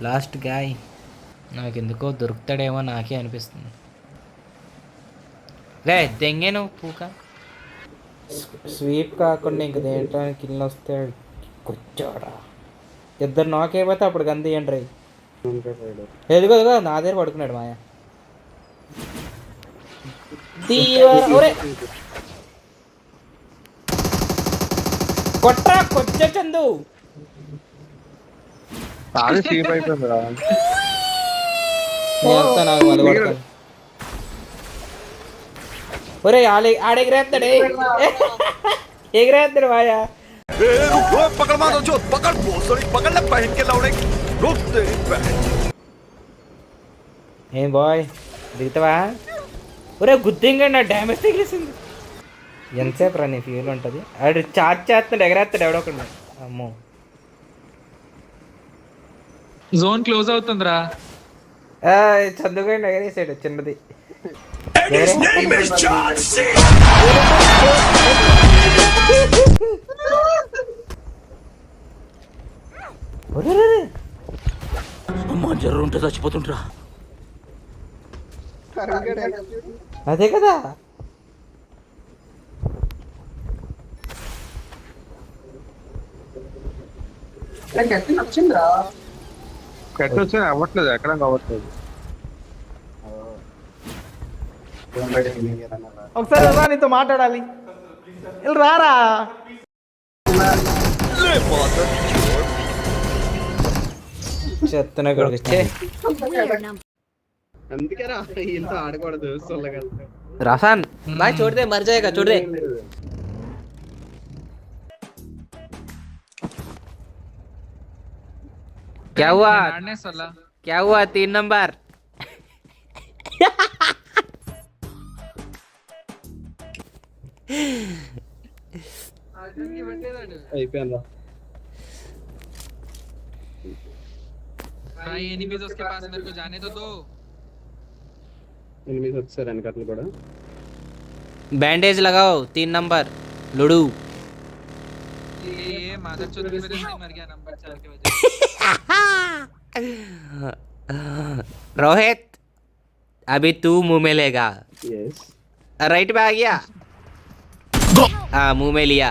Last guy నాకెందుకో దొరుకుతాడేమో నాకే అనిపిస్తుంది. రే దెంగేను పూక స్వీప్ కాకుండా ఇంక దేంటానికి కింద వస్తే కూర్చోడా. ఇద్దరు నాకైపోతే అప్పుడు గంత ఇయ్యండి రే. ఎదుగో ఎదుగో నా దగ్గర పడుకున్నాడు మాయ. ఒరే కొట్రా కొచ్చ చందు. ఒరే ఆడెగిరేస్తాడే ఎగిరేస్తాడు మాయా. ఏం బాయ్ దిగుతావా? ఒరే గుద్దింగా నా డ్యామేజ్ తగిలేసింది. ఎంతసేపు రా నీ ఫీల్ ఉంటుంది. ఆడు చార్జ్ చేస్తాడు ఎగరేస్తాడు ఎవడొకడు. అమ్మో జోన్ క్లోజ్ అవుతుందిరా. చందుగా ఎగరేసాడు చిన్నది. అమ్మా జ్వరం ఉంటే చచ్చిపోతుంటరా. అదే కదా వచ్చింది అవ్వట్లేదు, ఎక్కడ అవ్వట్లేదు. ఒకసారి రా, నీతో మాట్లాడాలి. రారా చెత్తన కొడుకు. రసాన్ బాయ్ చూడదే మర్ జాయేగా చూడదే. क्या हुआ? क्या हुआ 3 नंबर? అయిపోయిందా? एनिमीज उसके पास, मेरे को जाने तो दो. ఎనిమిది వచ్చారు వెనకట్లు కూడా. बैंडेज लगाओ 3 नंबर लुडू. ये मादरचोद की वजह से मर गया नंबर 4 की वजह से. रोहित अभी तू मुंह में लेगा. Yes. राइट में आ गया. हाँ मुंह में लिया.